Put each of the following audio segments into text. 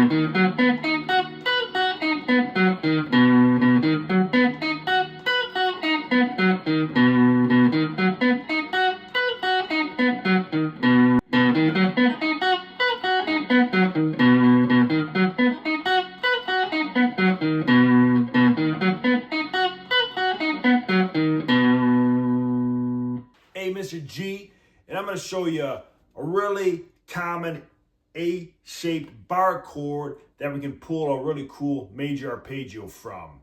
Hey, Mr. G, and I'm going to show you a really common A-shaped bar chord that we can pull a really cool major arpeggio from.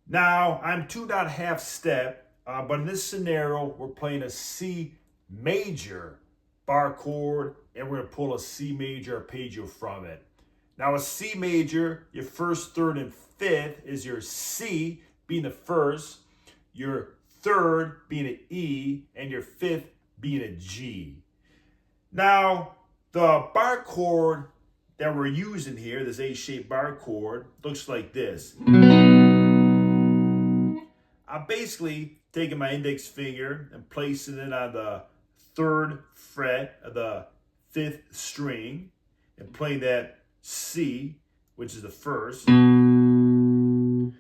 Now, I'm 2.5 step, but in this scenario, we're playing a C major bar chord, and we're going to pull a C major arpeggio from it. Now, a C major, your first, third, and fifth is your C being the first, your third being an E, and your fifth being a G. Now, the bar chord that we're using here, this A-shaped bar chord, looks like this. I'm basically taking my index finger and placing it on the third fret of the fifth string and playing that C, which is the first. Then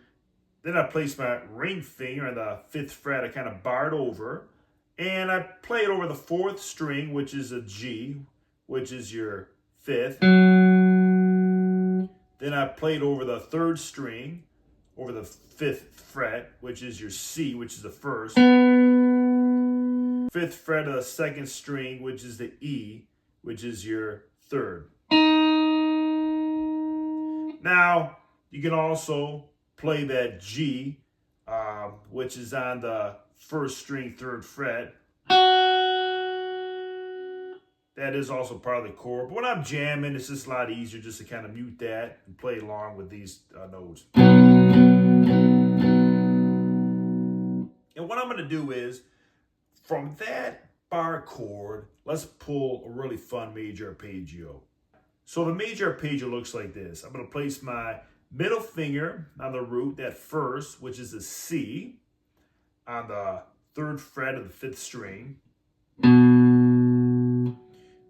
I place my ring finger on the fifth fret, I kind of bar it over, and I play it over the fourth string, which is a G, which is your fifth. Then I play it over the third string, over the fifth fret, which is your C, which is the first. Fifth fret of the second string, which is the E, which is your third. Now, you can also play that G, which is on the first string, third fret. That is also part of the chord. But when I'm jamming, it's just a lot easier just to kind of mute that and play along with these notes. And what I'm going to do is, from that bar chord, let's pull a really fun major arpeggio. So the major arpeggio looks like this. I'm going to place my middle finger on the root, that first, which is a C, on the third fret of the fifth string.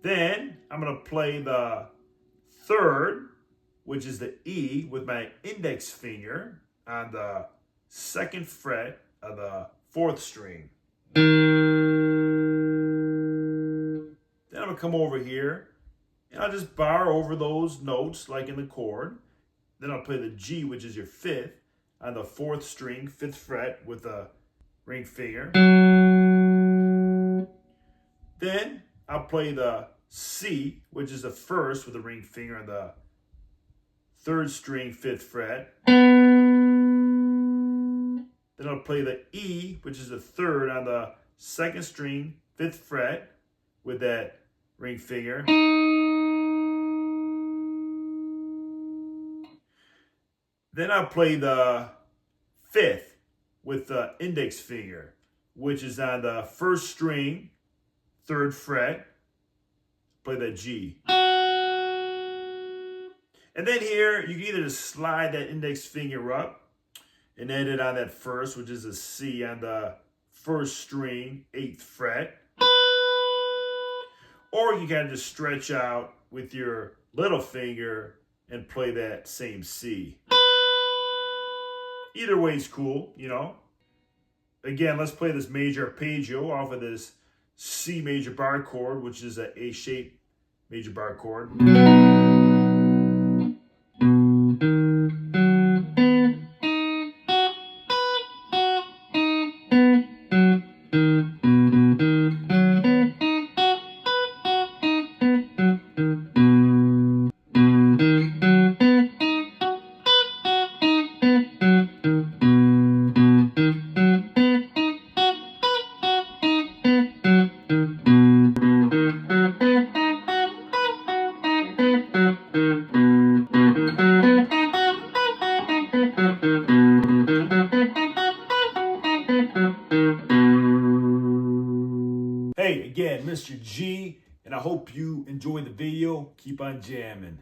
Then I'm going to play the third, which is the E, with my index finger on the second fret of the fourth string. Then I'm going to come over here and I'll just bar over those notes like in the chord. Then I'll play the G, which is your fifth, on the fourth string, fifth fret with the ring finger. Then I'll play the C, which is the first with the ring finger on the third string, fifth fret. Then I'll play the E, which is the third on the second string, fifth fret with that ring finger. Then I'll play the fifth with the index finger, which is on the first string, third fret. Play that G. And then here, you can either just slide that index finger up and end it on that first, which is a C on the first string, 8th fret. Or you can just stretch out with your little finger and play that same C. Either way is cool, you know. Again, let's play this major arpeggio off of this C major bar chord, which is an A-shaped major bar chord. Hey, again, Mr. G, and I hope you enjoyed the video. Keep on jamming.